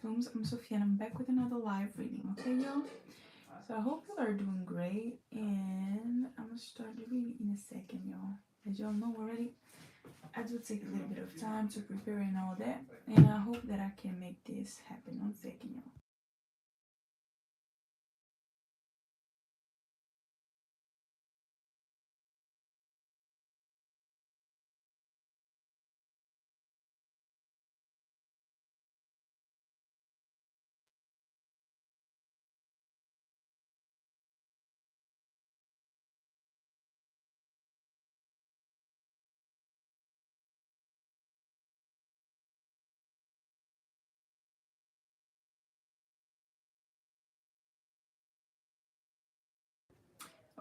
Blooms. I'm Sophia and I'm back with another live reading, okay, y'all? So I hope you are doing great, and I'm gonna start the reading in a second, y'all. As y'all know already, I do take a little bit of time to prepare and all that, and I hope that I can make this happen. 1 second, y'all.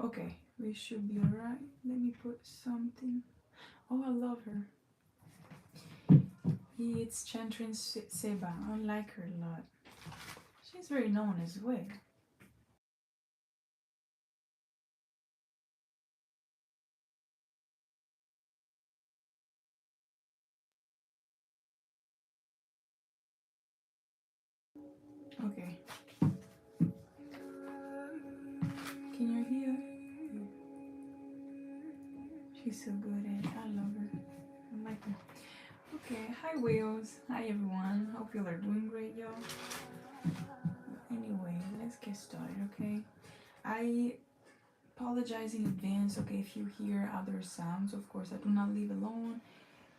Okay, we should be alright. Let me put something. Oh, I love her. It's Chantrin Seba. I like her a lot. She's very known as well. Okay. Can you hear? She's so good at it. I love her. I like her. Okay, hi whales. Hi everyone. Hope you are doing great, y'all. Anyway, let's get started, okay? I apologize in advance, okay, if you hear other sounds. Of course, I do not live alone.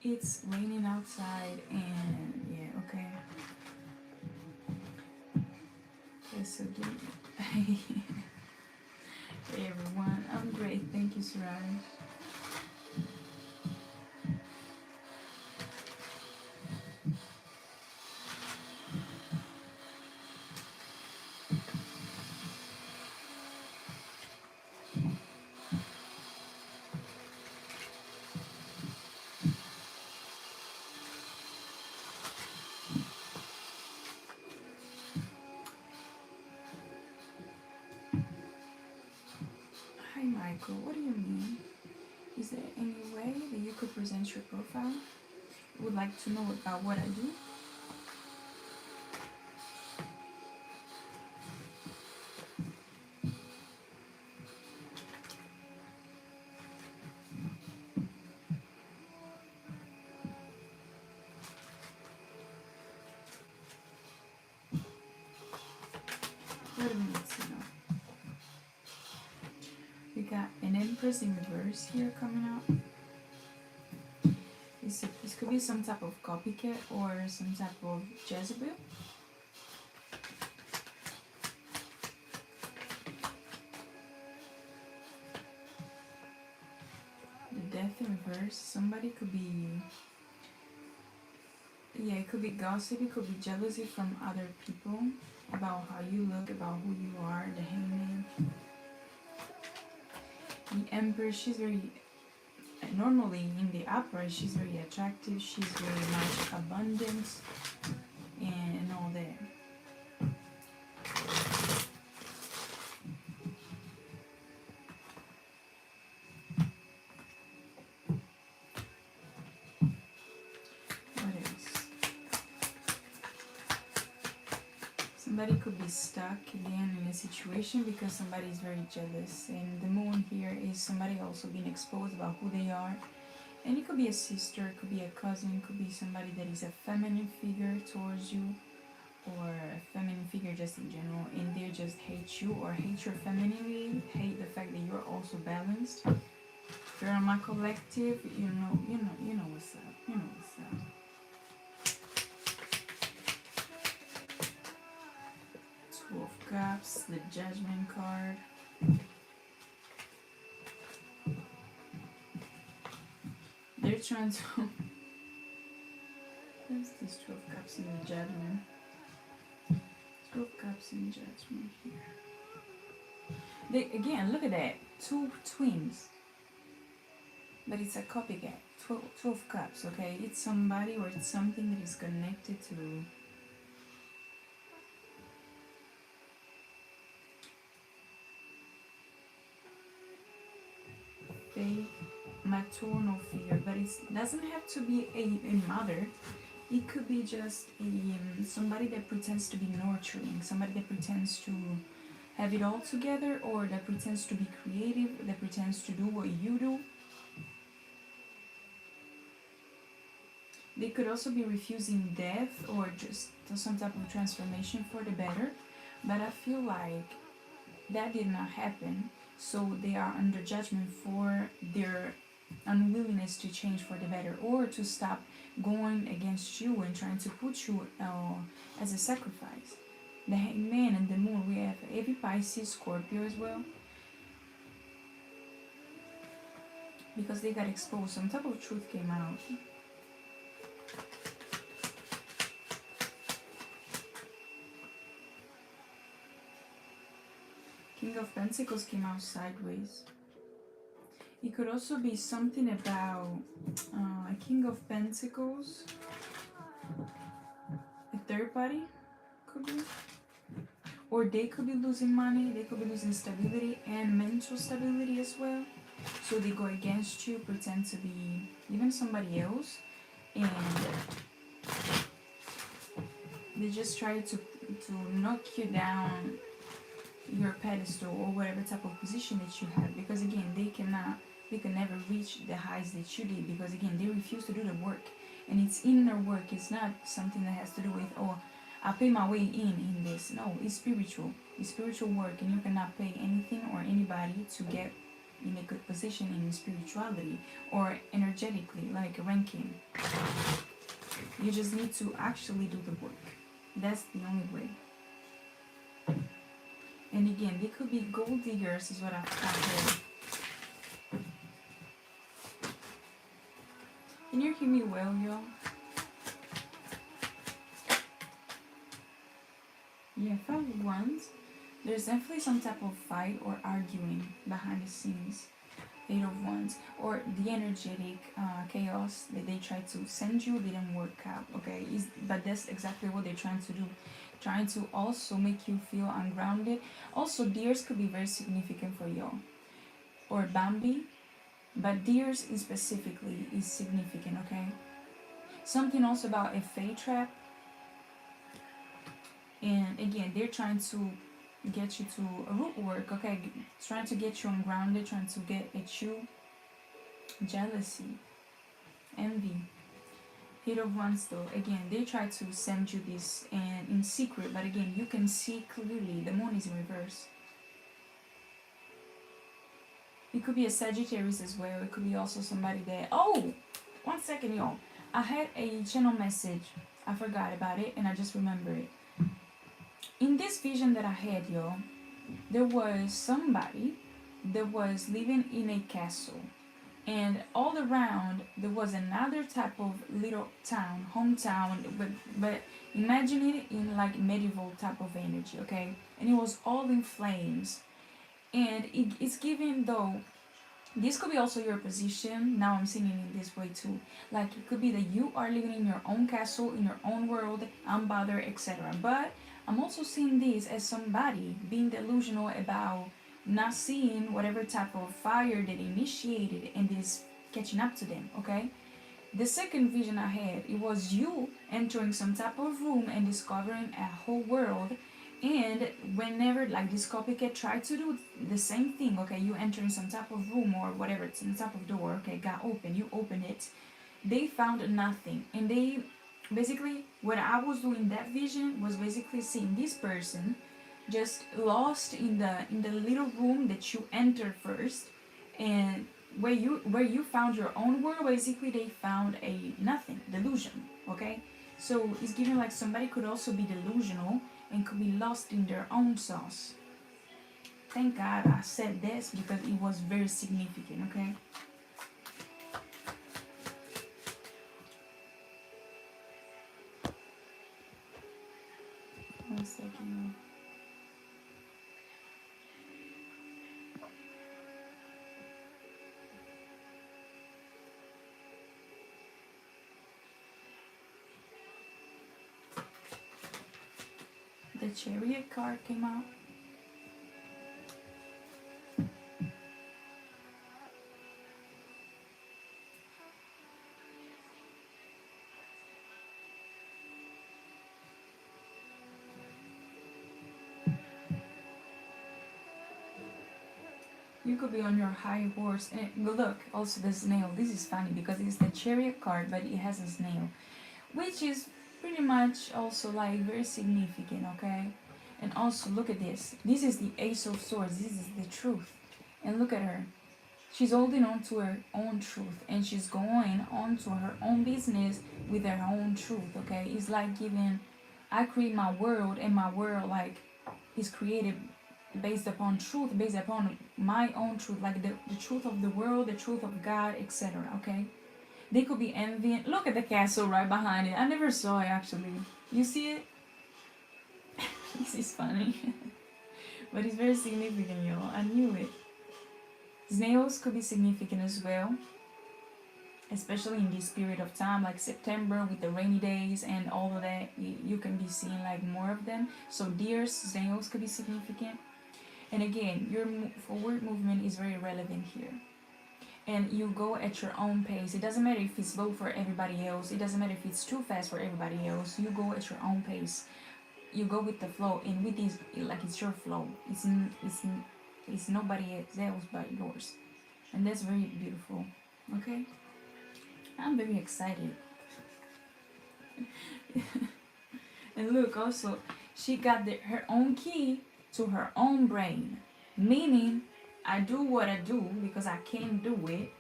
It's raining outside and yeah, okay. Yes, so do Hey everyone. I'm great. Thank you, Suraj. Hi Michael, what do you mean? Is there any way that you could present your profile? Would like to know about what I do? Wait a minute, Sino. We got an Empress in reverse here coming out. This could be some type of copycat or some type of Jezebel. The Death in reverse. Somebody could be... Yeah, it could be gossip, it could be jealousy from other people about how you look, about who you are, the Hangman. The Empress, she's very... Normally in the upright, she's very attractive, she's very much abundant and all that. What else? Somebody could be stuck again in a situation because somebody is very jealous, and the moon here is somebody also being exposed about who they are. And it could be a sister, it could be a cousin, it could be somebody that is a feminine figure towards you, or a feminine figure just in general, and they just hate you or hate your femininity, hate the fact that you're also balanced. If you're on my collective, you know what's up. You know what's up. Two of Cups, the Judgment card. They're trying to... Where's this Two of Cups in the Judgment? Two of Cups in Judgment here. They, again, look at that. Two twins. But it's a copycat. Two of Cups, okay? It's somebody or it's something that is connected to... faith, maternal figure, but it doesn't have to be a mother. It could be just somebody that pretends to be nurturing, somebody that pretends to have it all together, or that pretends to be creative, that pretends to do what you do. They could also be refusing death or just some type of transformation for the better. But I feel like that did not happen. So they are under judgment for their unwillingness to change for the better, or to stop going against you and trying to put you as a sacrifice. The Hangman and the Moon, we have every Pisces, Scorpio as well. Because they got exposed, some type of truth came out. King of Pentacles came out sideways. It could also be something about a King of Pentacles, a third party, could be. Or they could be losing money, they could be losing stability and mental stability as well. So they go against you, pretend to be even somebody else, and they just try to knock you down your pedestal or whatever type of position that you have, because again they can never reach the heights that you did, because again they refuse to do the work, and it's inner work. It's not something that has to do with, oh, I pay my way in this. No, it's spiritual work, and you cannot pay anything or anybody to get in a good position in spirituality or energetically, like ranking. You just need to actually do the work. That's the only way. And again, they could be gold diggers, is what I've heard. Can you hear me well, y'all? Yeah, 5 wands. There's definitely some type of fight or arguing behind the scenes. 8 of wands. Or the energetic chaos that they tried to send you didn't work out, okay? But that's exactly what they're trying to do. Trying to also make you feel ungrounded. Also, deers could be very significant for y'all. Or Bambi. But deers specifically is significant, okay? Something also about a fate trap. And again, they're trying to get you to a root work, okay? Trying to get you ungrounded, trying to get at you. Jealousy, envy. 8 of wands though, again, they try to send you this and in secret, but again, you can see clearly. The moon is in reverse. It could be a Sagittarius as well. It could be also somebody that, oh, 1 second, y'all. I had a channel message. I forgot about it and I just remembered it. In this vision that I had, y'all, there was somebody that was living in a castle. And all around, there was another type of little town, hometown, but imagine it in like medieval type of energy, okay? And it was all in flames. And it's given, though, this could be also your position. Now I'm seeing it in this way too. Like it could be that you are living in your own castle, in your own world, unbothered, etc. But I'm also seeing this as somebody being delusional about not seeing whatever type of fire that initiated and is catching up to them, okay? The second vision I had, it was you entering some type of room and discovering a whole world. And whenever like this copycat tried to do the same thing, okay, you entering some type of room or whatever, it's some type of door, okay, got open, you open it, they found nothing. And they basically, what I was doing that vision was basically seeing this person just lost in the little room that you entered first, and where you found your own world. Basically they found a nothing, delusion, okay? So it's giving like somebody could also be delusional and could be lost in their own sauce. Thank God I said this because it was very significant, okay? One second. The Chariot card came out. You could be on your high horse. And look, also the snail. This is funny because it's the chariot card, but it has a snail, which is pretty much also like very significant, okay? And also look at this. This is the Ace of Swords. This is the truth. And look at her. She's holding on to her own truth, and she's going on to her own business with her own truth, okay? It's like giving, I create my world, and my world like is created based upon truth, based upon my own truth, like the truth of the world, the truth of God, etc. Okay? They could be envying. Look at the castle right behind it. I never saw it actually. You see it? This is funny. But it's very significant, y'all. I knew it. Snails could be significant as well, especially in this period of time, like September with the rainy days and all of that. You can be seeing like more of them. So deers, snails could be significant. And again, your forward movement is very relevant here. And you go at your own pace. It doesn't matter if it's slow for everybody else. It doesn't matter if it's too fast for everybody else. You go at your own pace. You go with the flow. And with this, like it's your flow. It's nobody else but yours. And that's very beautiful. Okay? I'm very excited. And look, also, she got her own key to her own brain, meaning I do what I do because I can do it.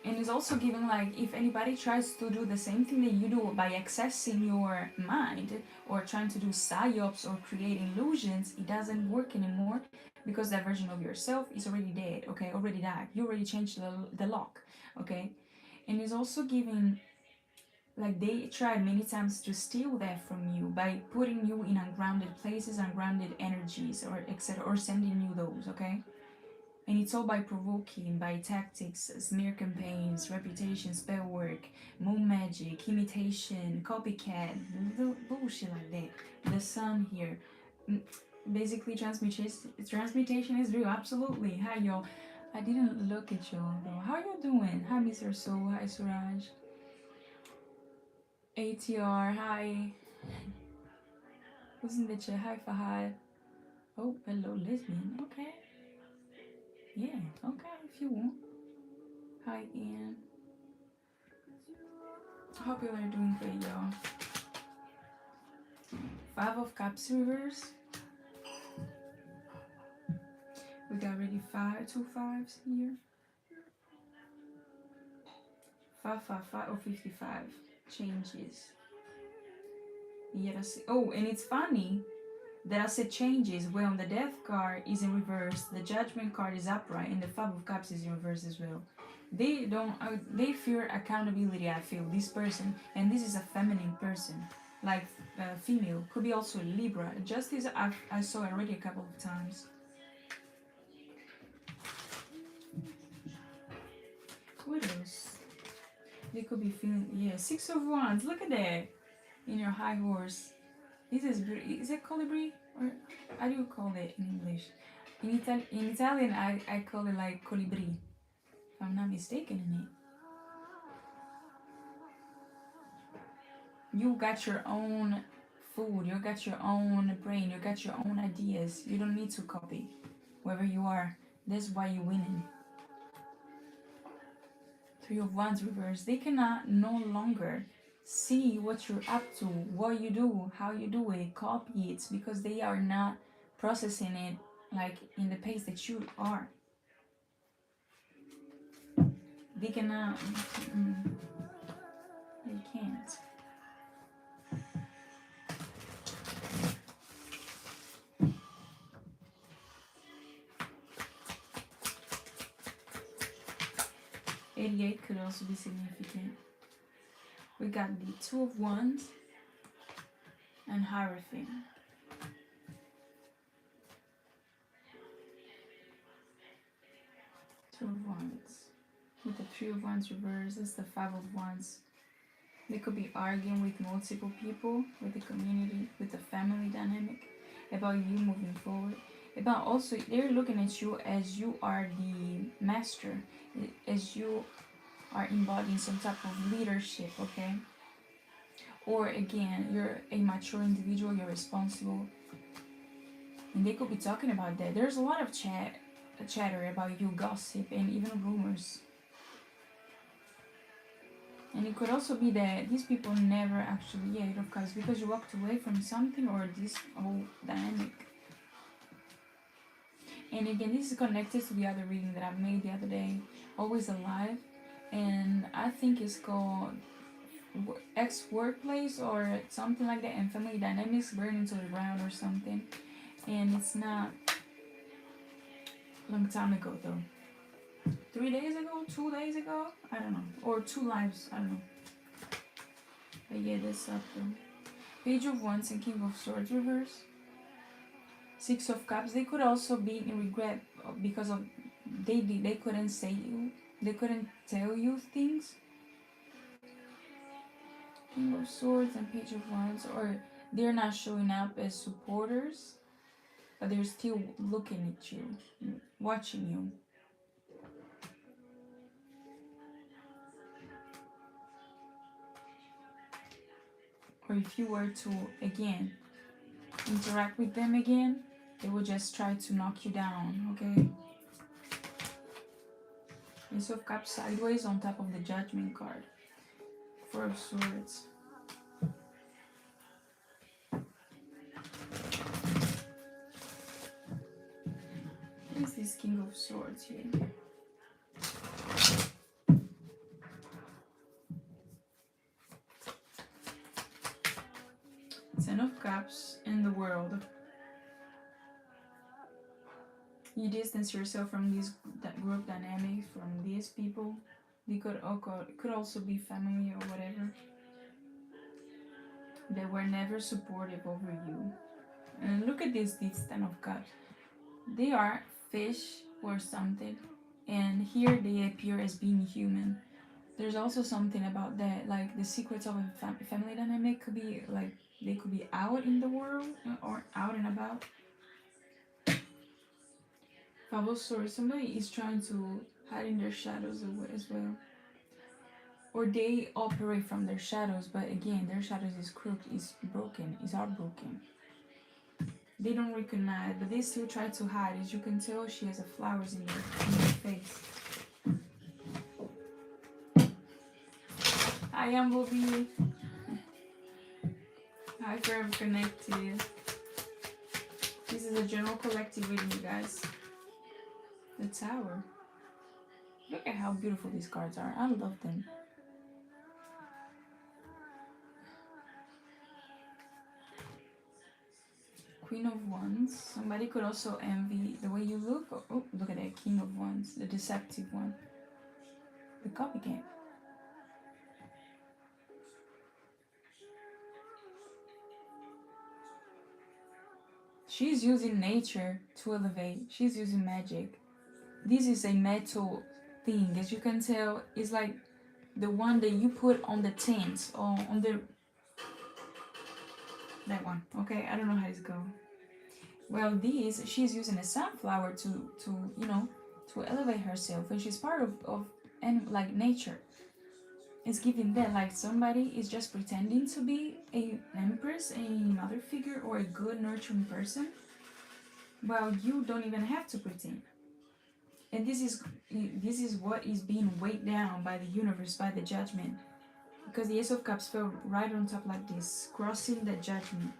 And it's also given like if anybody tries to do the same thing that you do by accessing your mind or trying to do psyops or create illusions, it doesn't work anymore because that version of yourself is already dead, okay, already died. You already changed the lock, okay. And it's also giving like they tried many times to steal that from you by putting you in ungrounded places, ungrounded energies, or etc., or sending you those, okay? And it's all by provoking, by tactics, smear campaigns, reputation, spell work, moon magic, imitation, copycat, bullshit like that. The sun here. Basically, transmutation is real, absolutely. Hi, y'all. I didn't look at y'all, though. How you doing? Hi, Mr. Soul. Hi, Suraj. ATR, hi. Who's in the chat? Hi, Fahad. Oh, hello, lesbian. Okay. Yeah, okay, if you want. Hi, Ian. Hope you are doing great, y'all. 5 of Cups reverse. We got already 2 fives here. 5, 5, 5, or 55. Changes. Yes. Oh, and it's funny that I said changes. Well, the Death card is in reverse, the Judgment card is upright, and the 5 of Cups is in reverse as well. They don't. They fear accountability. I feel this person, and this is a feminine person, like female. Could be also Libra. Justice. I saw already a couple of times. What else? They could be feeling. Yeah, 6 of Wands. Look at that. In your high horse. This is it colibri, or how do you call it in English? In Italian, I call it like colibri, if I'm not mistaken in it. You got your own food, you got your own brain, you got your own ideas. You don't need to copy wherever you are. That's why you're winning. 3 of Wands reverse. They cannot no longer see what you're up to, what you do, how you do it, copy it, because they are not processing it like in the pace that you are. They cannot. They can't. '88 could also be significant. We got the 2 of Wands and Hierophant. 2 of Wands. With the 3 of Wands reversed, that's the 5 of Wands. They could be arguing with multiple people, with the community, with the family dynamic, about you moving forward. About also, they're looking at you as you are the master, as you are embodying some type of leadership, okay? Or again, you're a mature individual, you're responsible. And they could be talking about that. There's a lot of chat chatter about you, gossip, and even rumors. And it could also be that these people never actually, yeah, Eight of Cups, because you walked away from something or this whole dynamic. And again, this is connected to the other reading that I made the other day, Always Alive. And I think it's called ex-workplace or something like that, and family dynamics burning to the ground or something. And it's not a long time ago though. 3 days ago, 2 days ago, I don't know. Or 2 lives, I don't know. But yeah, this up though. Page of Wands and King of Swords reverse. 6 of Cups. They could also be in regret because of they couldn't say you, they couldn't tell you things. King of Swords and Page of Wands, or they're not showing up as supporters, but they're still looking at you, watching you. Or if you were to again interact with them again, they will just try to knock you down, okay? Ace of Cups sideways on top of the Judgment card. 4 of Swords. What is this King of Swords here? 10 of Cups in the World. You distance yourself from this group dynamics, from these people. They could also be family or whatever. They were never supportive over you. And look at this 10 of Cups. They are fish or something, and here they appear as being human. There's also something about that, like the secrets of a family dynamic could be like they could be out in the world or out and about. 5 of Swords. Somebody is trying to hide in their shadows as well, or they operate from their shadows, but again their shadows is crooked, is broken, is heartbroken. They don't recognize, but they still try to hide. As you can tell, she has a flowers in her face. Hi, Bumblebee. Hi, Forever Connected. This is a general collective reading, you guys. The Tower. Look at how beautiful these cards are. I love them. Queen of Wands. Somebody could also envy the way you look. Oh, look at that. King of Wands. The deceptive one. The Copycat. She's using nature to elevate. She's using magic. This is a metal thing. As you can tell, it's like the one that you put on the tent or on the... that one. Okay, I don't know how it's going. Well, she's using a sunflower to you know, to elevate herself, and she's part of and like nature. It's giving that like somebody is just pretending to be an empress, a mother figure, or a good nurturing person. Well, you don't even have to pretend. And this is what is being weighed down by the universe, by the judgment, because the Ace of Cups fell right on top like this, crossing the judgment.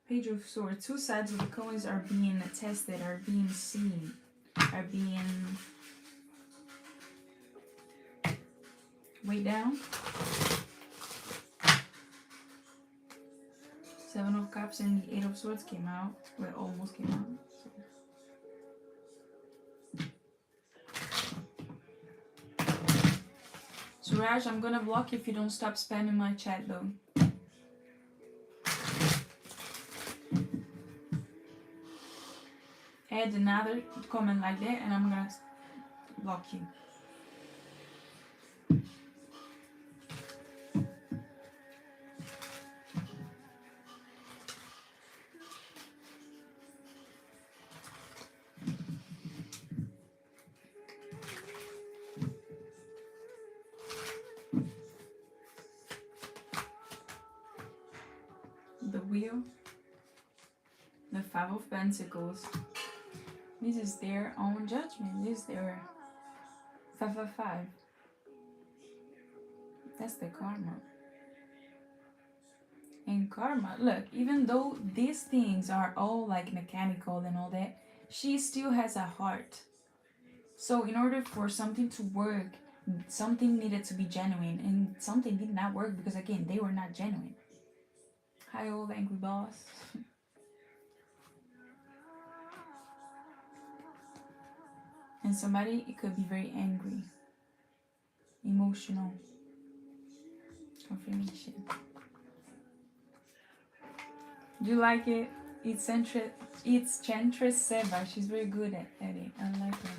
Page of Swords. 2 sides of the coins are being tested, are being seen, are being weighed down. 7 of Cups and the 8 of Swords came out. Well, almost came out. Suraj, I'm gonna block you if you don't stop spamming my chat though. Add another comment like that and I'm gonna block you. The the Five of Pentacles. This is their own judgment. This is their 555. That's the karma. And karma, look, even though these things are all like mechanical and all that, she still has a heart. So in order for something to work, something needed to be genuine, and something did not work because, again, they were not genuine. Hi, old angry boss. And somebody, it could be very angry, emotional. Confirmation. Do you like it? It's Chantress Seva. She's very good at it. I like her.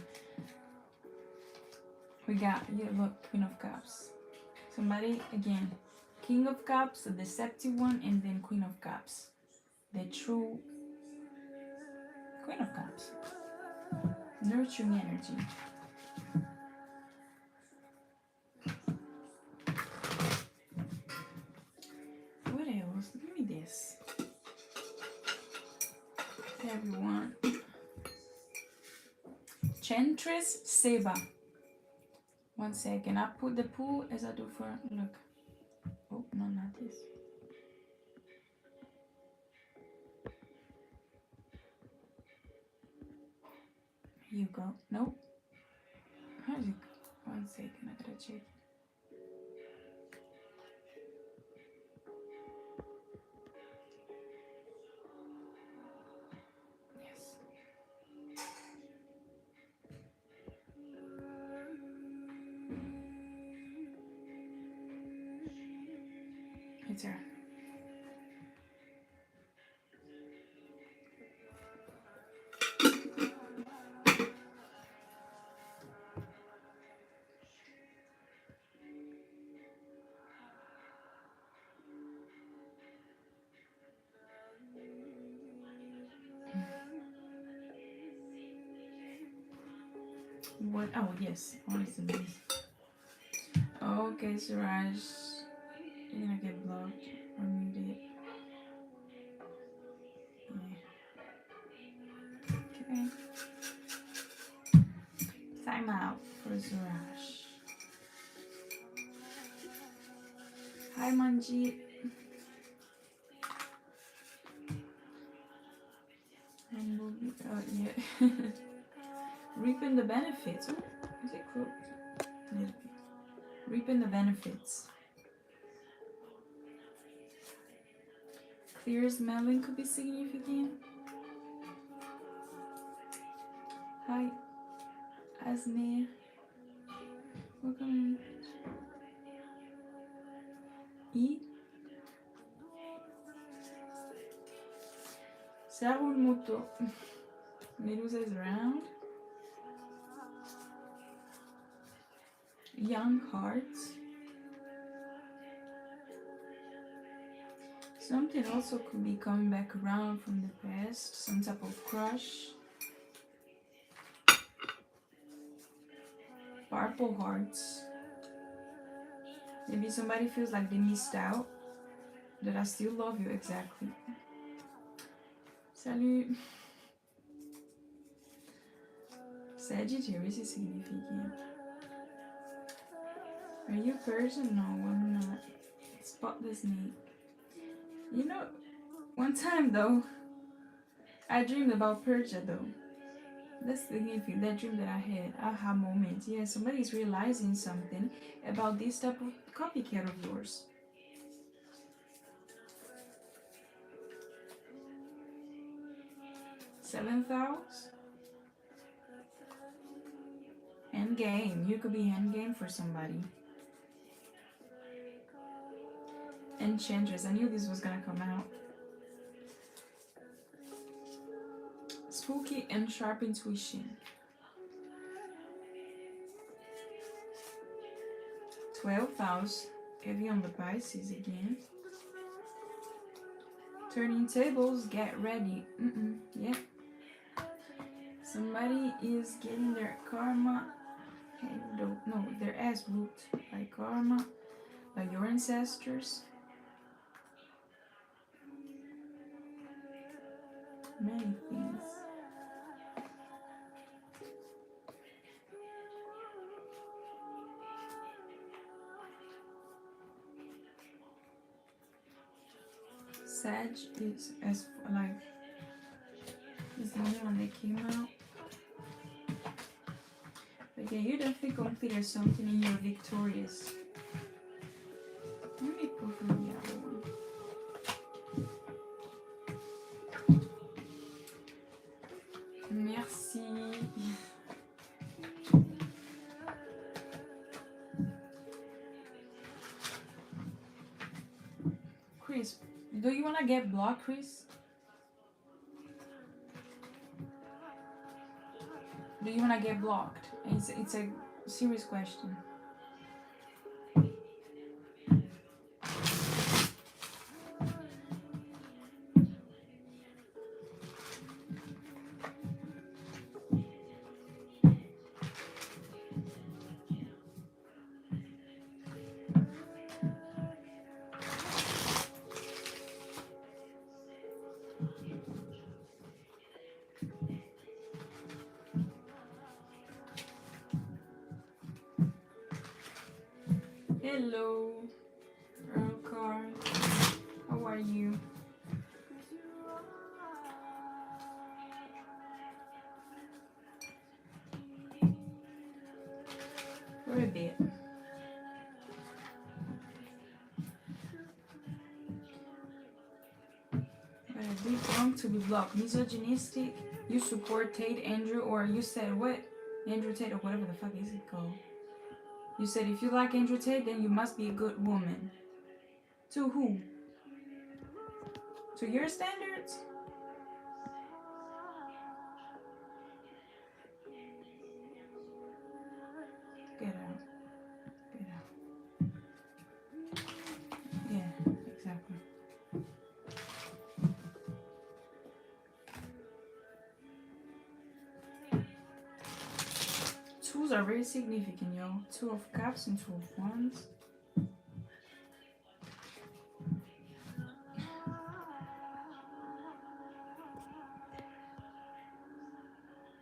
We got, yeah, look, Queen of Cups. Somebody, again, King of Cups, the deceptive one, and then Queen of Cups. The true Queen of Cups. Nurturing energy. What else? Give me this. Everyone. Chantress Seva. One second. I put the pool as I do for, look. Oh, no, not this. Here you go. Nope. How's it? One second. I gotta check. Yes. It's her. What? Oh, yes. Honestly, this. Okay, Suraj. You're gonna get blocked or muted. Yeah. Okay. Time out for Suraj. Hi, Manjeet. And we'll be, yeah. Reaping the benefits. Oh, is it crooked? Reaping the benefits. Clear smelling could be significant. Hi, Asne. Welcome. E. Saúl Moto. Medusa's round. Young hearts. Something also could be coming back around from the past. Some type of crush. Purple hearts. Maybe somebody feels like they missed out. That I still love you, exactly. Salut. Sagittarius is significant. Are you Persian? No, I'm not. Spot the snake. You know, one time though, I dreamed about Persia though. That's the significant, that dream that I had. Aha moment. Yeah, somebody's realizing something about this type of copycat of yours. Seventh house. End game. You could be end game for somebody. Enchantress. I knew this was gonna come out. Spooky and sharp intuition. 12th house. Heavy on the Pisces again. Turning tables. Get ready. Yep. Somebody is getting their karma handled. No, their ass whooped by karma, by your ancestors. Many things. Sag is as like is the only one that came out. But yeah, you definitely completed something and you're victorious. Let me pull from the other one. Merci. Chris, do you want to get blocked, Chris? Do you want to get blocked? It's a serious question. Hello, Earl Card. How are you? For a bit. But I did wrong to be blocked. Misogynistic. You support Tate, Andrew, or you said what? Andrew Tate, or whatever the fuck is it called? You said if you like Andrew Tate, then you must be a good woman. To who? To your standards? Get out. Get out. Yeah, exactly. Twos are very significant, yo. 2 of Cups and 2 of Wands.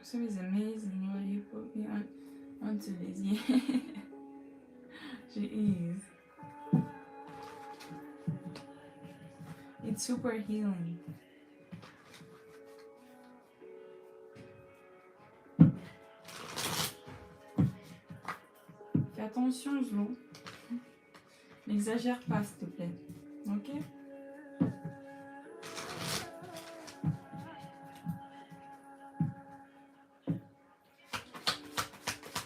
So it's amazing what you put me onto this. Yeah, she is. It's super healing. Fais attention, Zlo. N'exagère pas, s'il te plaît. Ok?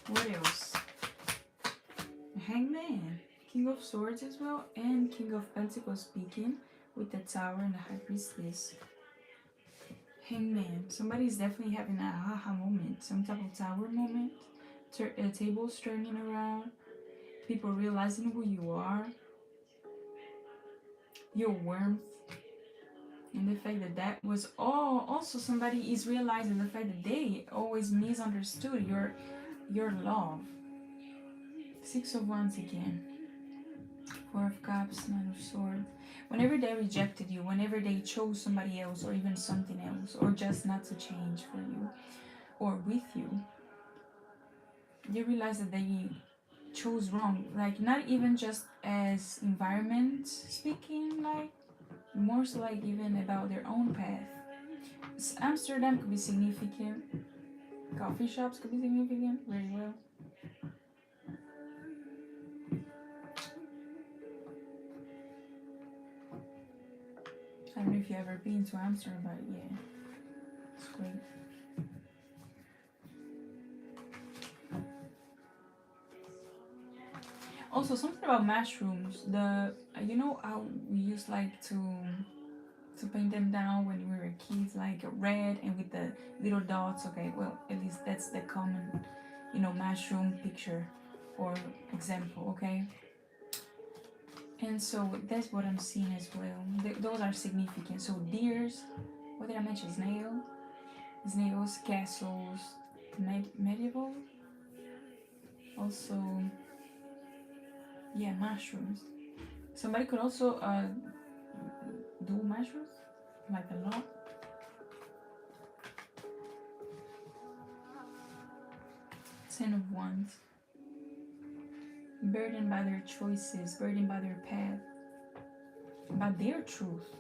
What else? Hangman. King of Swords as well. And King of Pentacles speaking with the Tower and the High Priestess. Hangman. Somebody's definitely having an aha moment. Some type of tower moment. Tables turning around. People realizing who you are. Your warmth. And the fact that that was all. Also somebody is realizing the fact that they always misunderstood your love. 6 of Wands again. 4 of Cups, 9 of Swords. Whenever they rejected you, whenever they chose somebody else or even something else, or just not to change for you or with you, you realize that they chose wrong. Like, not even just as environment speaking, like more so like even about their own path. Amsterdam could be significant. Coffee shops could be significant. Very well. I don't know if you've ever been to Amsterdam, but yeah, it's great. Also, something about mushrooms. You know how we used like to paint them down when we were kids, like red and with the little dots. Okay, well, at least that's the common, mushroom picture or example. Okay. And so that's what I'm seeing as well. Those are significant. So deers, what did I mention? Snails, castles, medieval. Also, yeah, mushrooms. Somebody could also do mushrooms, like a lot. Ten of Wands. Burdened by their choices, burdened by their path, by their truth.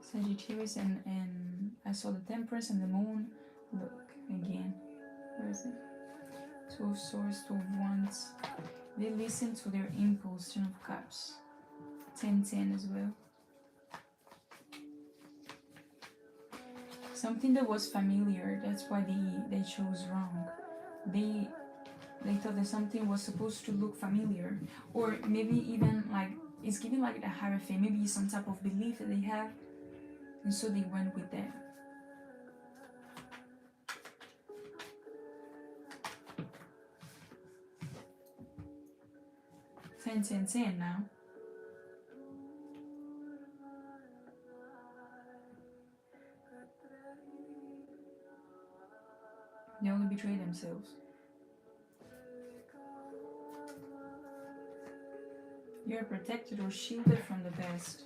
Sagittarius and I saw the Temperance and the Moon. Look, again. Where is it? Two of Swords, Two of Wands. They listen to their impulse, Ten of Cups. 10-10 as well. Something that was familiar, that's why they chose wrong. They thought that something was supposed to look familiar, or maybe even like it's giving like a hierophant, maybe some type of belief that they have, and so they went with that. Ten now. They only betray themselves. You're protected or shielded from the past,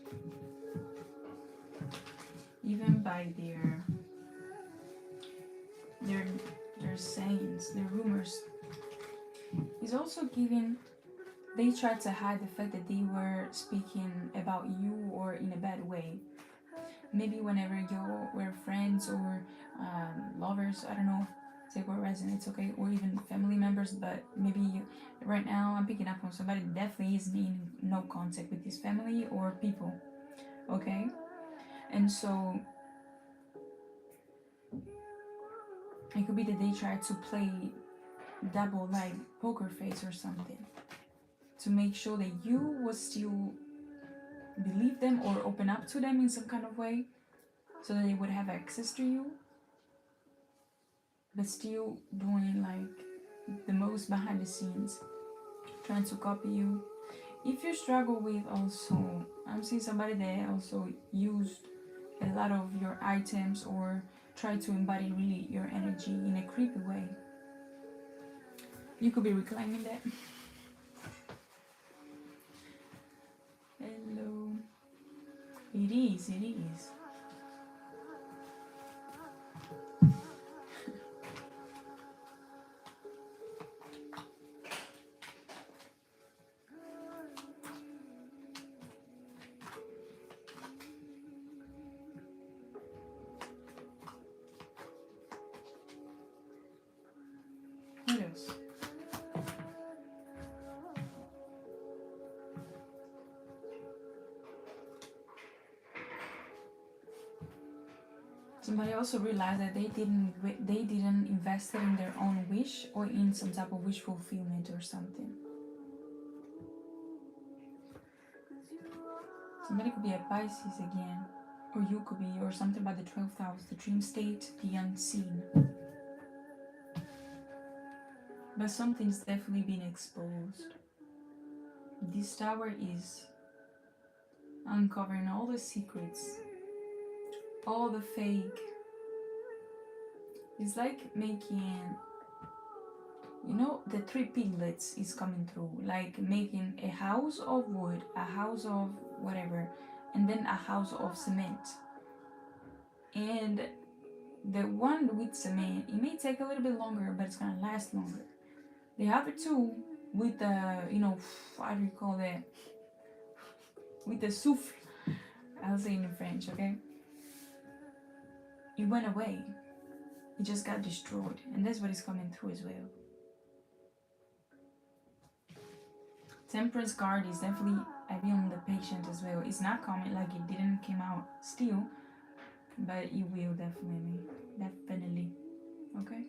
even by their sayings, their rumors. It's also giving. They tried to hide the fact that they were speaking about you or in a bad way. Maybe whenever you were friends or lovers, I don't know, take what resonates, okay, or even family members, but maybe right now I'm picking up on somebody that definitely is in no contact with his family or people, okay? And so it could be that they try to play double like poker face or something to make sure that you would still believe them or open up to them in some kind of way so that they would have access to you, but still doing like the most behind the scenes, trying to copy you. If you struggle with also, I'm seeing somebody that also used a lot of your items or try to embody really your energy in a creepy way. You could be reclaiming that. Hello. It is. What else? Somebody also realized that they didn't invest it in their own wish or in some type of wish fulfillment or something. Somebody could be a Pisces again, or you could be, or something about the 12th house, the dream state, the unseen. But something's definitely been exposed. This tower is uncovering all the secrets, all the fake. It's like making, you know, the three piglets is coming through, like making a house of wood, a house of whatever, and then a house of cement. And the one with cement, it may take a little bit longer, but it's gonna last longer. The other two with the, you know, how do you call that? With the souffle, I'll say it in French, okay? It went away. It just got destroyed, and that's what is coming through as well. Temperance card is definitely heavy on the patient as well. It's not coming, like it didn't come out still, but it will definitely, okay?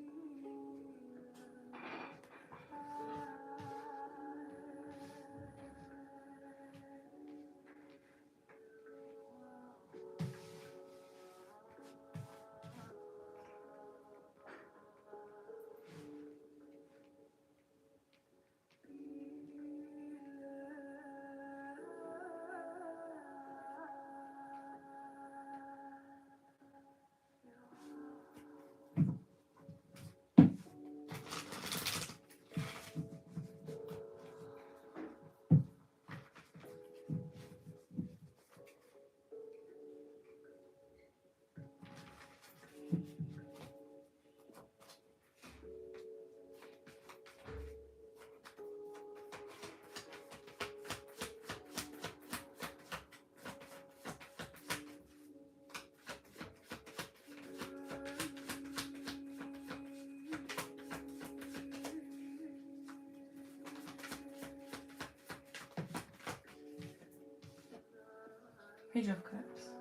Page of Cups.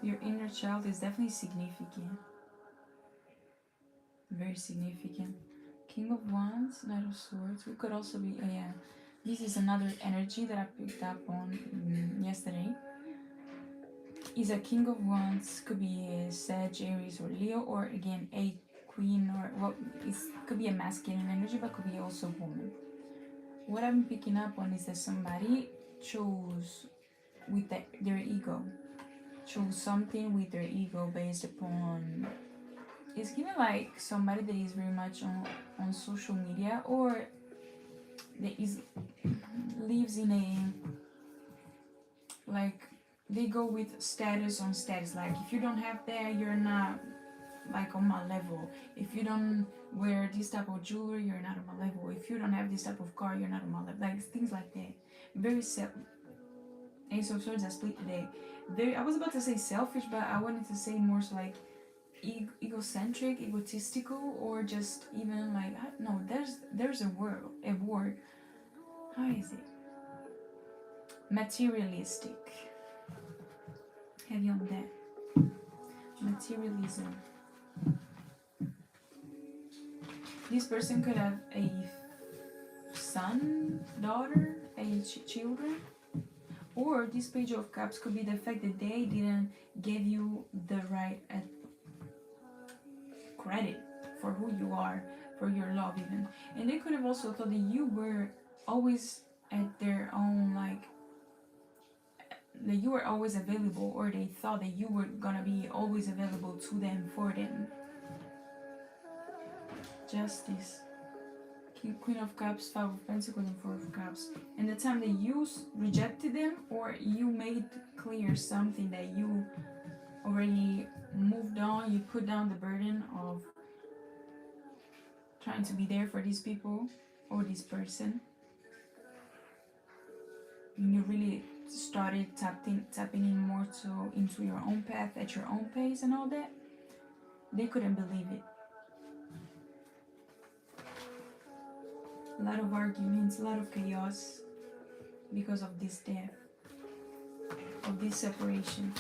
Your inner child is definitely significant. Very significant. King of Wands, Knight of Swords. We could also be, yeah. This is another energy that I picked up on yesterday. Is a King of Wands, could be a Sag, Aries, or Leo, or again a Queen, or well, it could be a masculine energy, but could be also a woman. What I'm picking up on is that somebody chose with their ego, chose something with their ego based upon. It's given like somebody that is very much on social media, or that lives in a, like, they go with status on status. Like, if you don't have that, you're not like on my level. If you don't wear this type of jewelry, you're not on my level. If you don't have this type of car, you're not on my level. Like, things like that. Very Ace of Swords, I split today. I was about to say selfish, but I wanted to say more so like egocentric, egotistical, or just even like, no, there's a word. How is it? Materialistic. Heavy on that. Materialism. This person could have a son, daughter, children, or this Page of Cups could be the fact that they didn't give you the right credit for who you are, for your love even. And they could have also thought that you were always at their own, like, that you were always available, or they thought that you were gonna be always available to them, for them. Justice. Queen of Cups, Five of Pentacles, and Four of Cups. And the time that you rejected them, or you made clear something that you already moved on, you put down the burden of trying to be there for these people or this person, and you really started tapping in more so into your own path at your own pace and all that, they couldn't believe it. A lot of arguments, a lot of chaos because of this death, of this separation,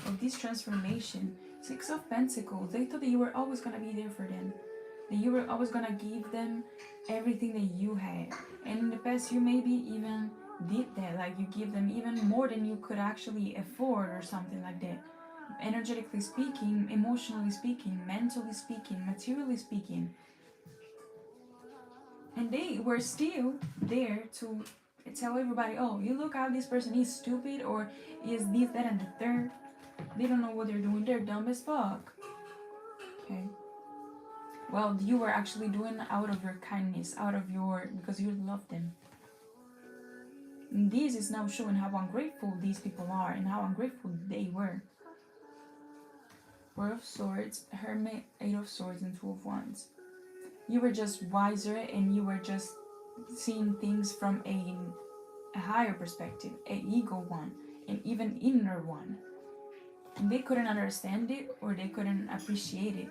of this transformation. Six of Pentacles, they thought that you were always going to be there for them, that you were always going to give them everything that you had. And in the past, you maybe even did that, like you give them even more than you could actually afford, or something like that. Energetically speaking, emotionally speaking, mentally speaking, materially speaking. And they were still there to tell everybody, oh, you look how this person is stupid, or is this, that, and the third. They don't know what they're doing. They're dumb as fuck. Okay. Well, you were actually doing out of your kindness, because you love them. And this is now showing how ungrateful these people are and how ungrateful they were. Four of Swords, Hermit, Eight of Swords, and Two of Wands. You were just wiser, and you were just seeing things from a higher perspective, an ego one, and even inner one. And they couldn't understand it, or they couldn't appreciate it.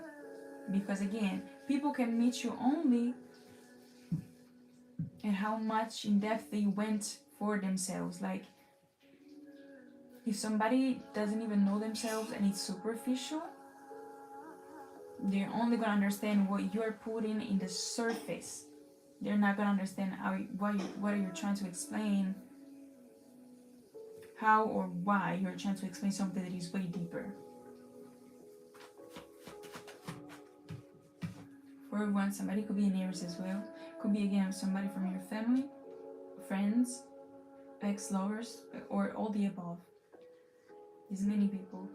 Because again, people can meet you only and how much in depth they went for themselves. Like, if somebody doesn't even know themselves and it's superficial, they're only gonna understand what you're putting in the surface. They're not gonna understand what you're trying to explain, how or why you're trying to explain something that is way deeper. For one, somebody could be an Aries as well. Could be again somebody from your family, friends, ex-lovers, or all the above. There's many people.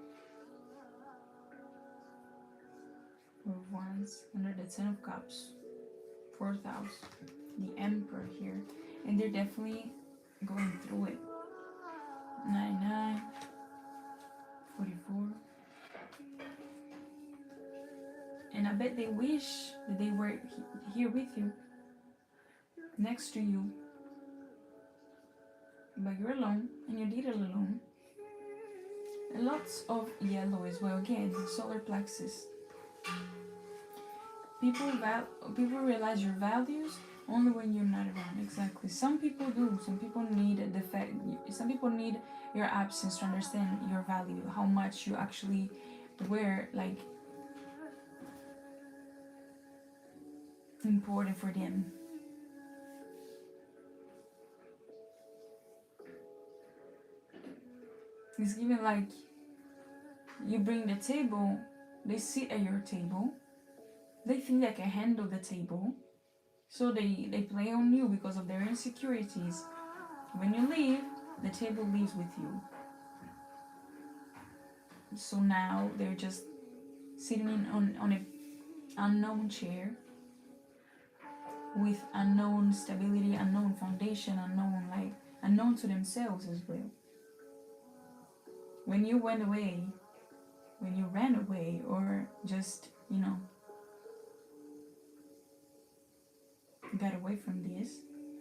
For Wands, under the Ten of Cups, Fourth house, the Emperor here, and they're definitely going through it. 99, 44. And I bet they wish that they were here with you, next to you. But you're alone, and you did it alone. And lots of yellow as well. Again, the solar plexus. People realize your values, Only when you're not around, exactly. Some people do. Some people need the fact. Some people need your absence to understand your value, how much you actually were like important for them. It's given like you bring the table, they sit at your table, they think they can handle the table, so they play on you because of their insecurities. When you leave, the table leaves with you. So now they're just sitting on an unknown chair with unknown stability, unknown foundation, unknown to themselves as well. When you went away, when you ran away, or just, got away from this,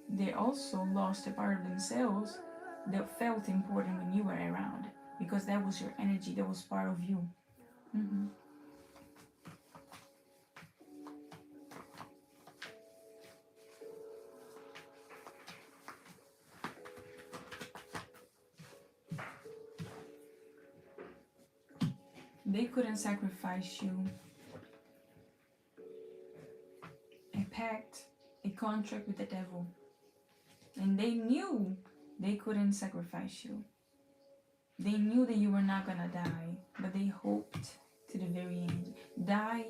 they also lost a part of themselves that felt important when you were around, because that was your energy, that was part of you. Mm-hmm. They couldn't sacrifice you. A pact, a contract with the devil. And they knew they couldn't sacrifice you. They knew that you were not gonna die, but they hoped to the very end. Die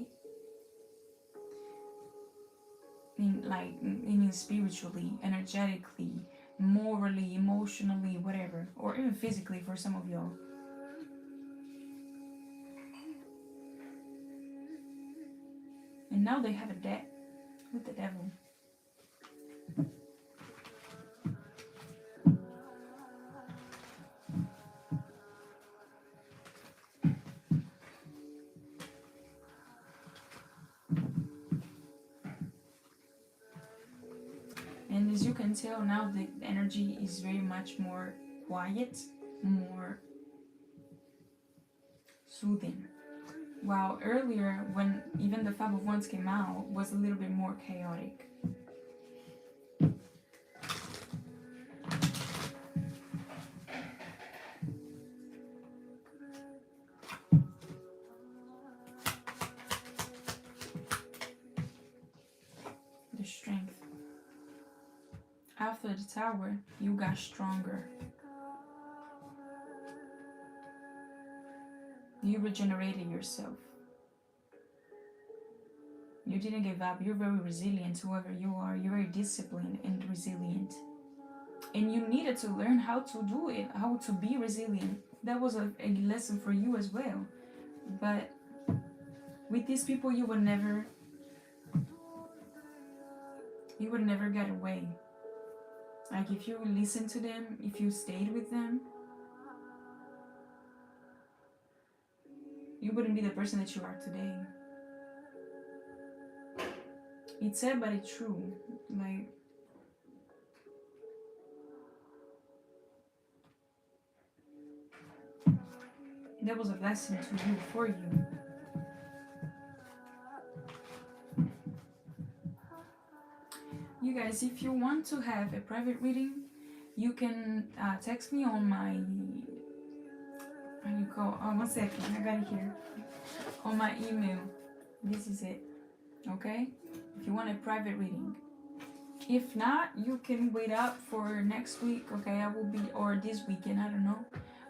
meaning spiritually, energetically, morally, emotionally, whatever, or even physically for some of y'all. And now they have a debt with the devil. And as you can tell now, the energy is very much more quiet, more soothing. While earlier, when even the Five of Wands came out, was a little bit more chaotic. The strength. After the Tower, you got stronger. You regenerated yourself. You didn't give up. You're very resilient, whoever you are. You're very disciplined and resilient. And you needed to learn how to do it, how to be resilient. That was a lesson for you as well. But with these people, you would never get away. Like if you listened to them, if you stayed with them, you wouldn't be the person that you are today. It's sad, but it's true. Like, that was a lesson to you, for you. You guys, if you want to have a private reading, you can text me on my, one second, I got it here. On my email. This is it. Okay? If you want a private reading. If not, you can wait up for next week, okay? I will be, or this weekend, I don't know.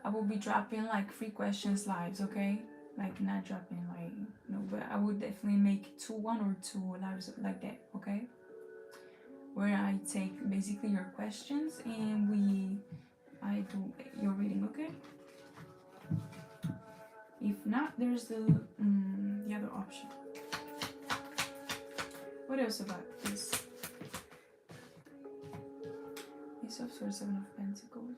I will be dropping like free questions lives, okay? Like not dropping like, no, but I would definitely make one or two lives like that, okay? Where I take basically your questions and I do your reading, okay? If not, there's the other option. What else about this? Ace of Swords, Seven of Pentacles.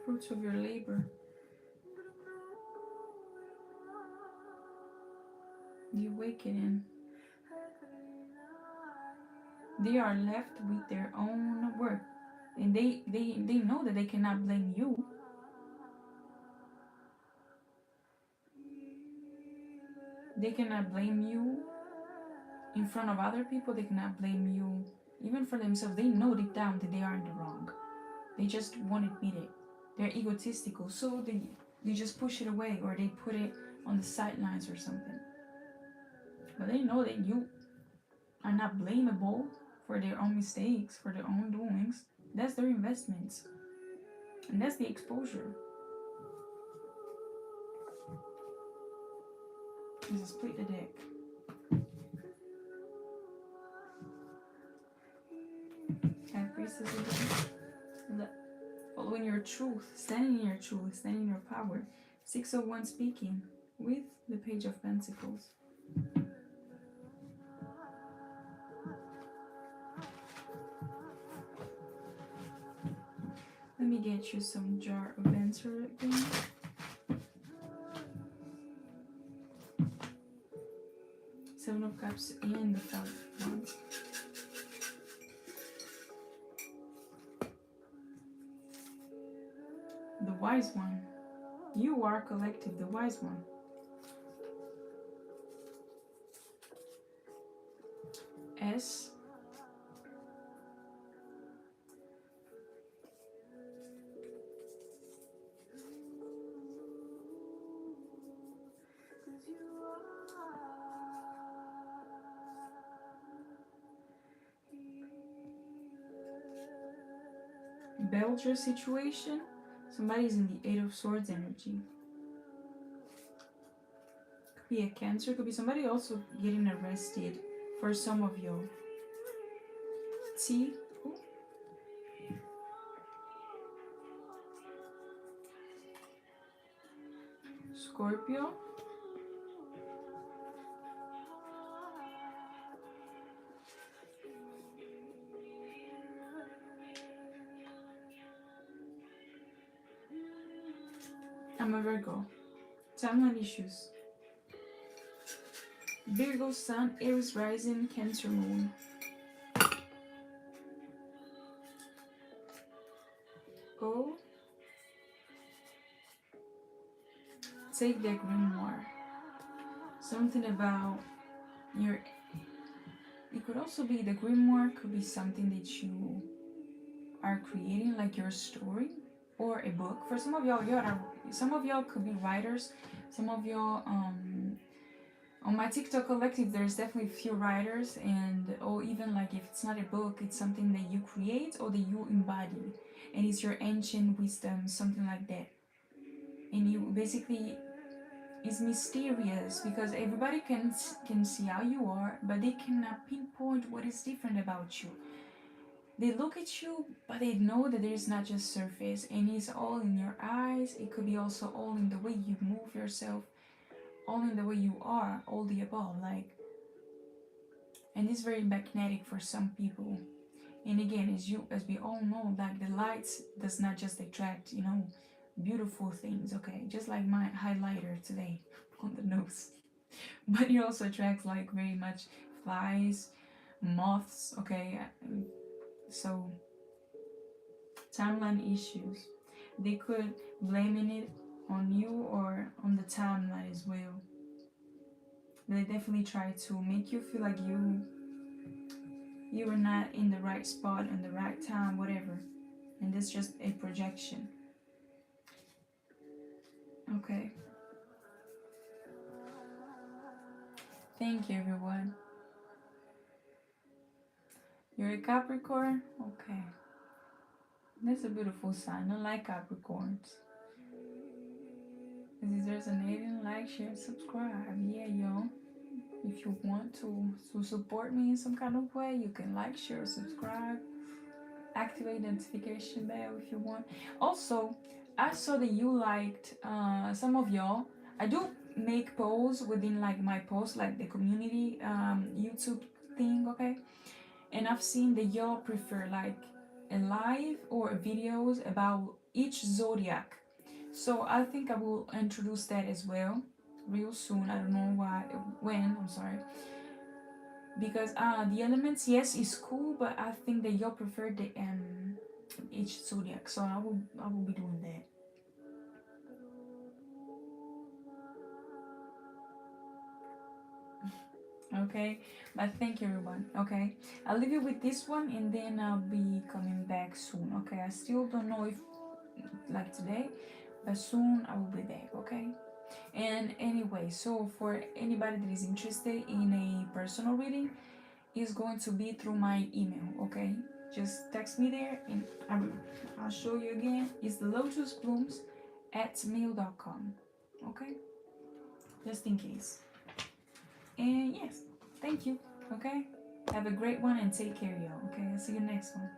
Fruits of your labor. The awakening. They are left with their own work. And they know that they cannot blame you. They cannot blame you in front of other people. They cannot blame you even for themselves. They know deep down that they are in the wrong. They just won't admit it. They're egotistical, so they just push it away, or they put it on the sidelines or something. But they know that you are not blamable for their own mistakes, for their own doings. That's their investments, and that's the exposure. Let's split the deck. High Priestess again. Following your truth, standing in your truth, standing in your power. 6 of Wands speaking with the Page of Pentacles. Let me get you some jar of answer again. Seven of Cups and the 5 of Wands. The Wise One. You are collective, the Wise One. S. Belger situation. Somebody's in the 8 of Swords energy. Could be a Cancer, could be somebody also getting arrested for some of you. T. Scorpio. I'm a Virgo. Timeline issues. Virgo Sun, Aries Rising, Cancer Moon. Oh. Take the grimoire. Something about your... It could also be the grimoire, could be something that you are creating, like your story or a book. For some of y'all, some of y'all could be writers. Some of y'all, on my TikTok collective, there's definitely a few writers, and or even like if it's not a book, it's something that you create or that you embody, and it's your ancient wisdom, something like that. And you basically, it's mysterious because everybody can see how you are, but they cannot pinpoint what is different about you. They look at you, but they know that there is not just surface, and it's all in your eyes. It could be also all in the way you move yourself, all in the way you are, all the above, like. And it's very magnetic for some people. And again, as we all know, like the lights does not just attract, beautiful things, okay? Just like my highlighter today on the nose. But it also attracts like very much flies, moths, okay? So timeline issues, they could blaming it on you or on the timeline as well. They definitely try to make you feel like you were not in the right spot and the right time, whatever. And that's just a projection. Okay. Thank you, everyone. You're a Capricorn? Okay. That's a beautiful sign. I like Capricorns. This is resonating. Like, share, subscribe. Yeah, yo. If you want to support me in some kind of way, you can like, share, subscribe. Activate the notification bell if you want. Also, I saw that you liked some of y'all. I do make polls within like my post, like the community YouTube thing, okay? And I've seen that y'all prefer like a live or videos about each zodiac. So I think I will introduce that as well real soon. I don't know when, I'm sorry. Because the elements, yes, is cool, but I think that y'all prefer the each zodiac. So I will be doing that. Okay, but thank you everyone. Okay, I'll leave you with this one and then I'll be coming back soon. Okay, I still don't know if like today, but soon I will be back. Okay. And anyway, so for anybody that is interested in a personal reading, it's going to be through my email. Okay, just text me there and I'll show you again. It's thelotusblooms@mail.com. Okay, just in case. And yes, thank you. Okay, have a great one and take care, y'all. Okay, I'll see you next one.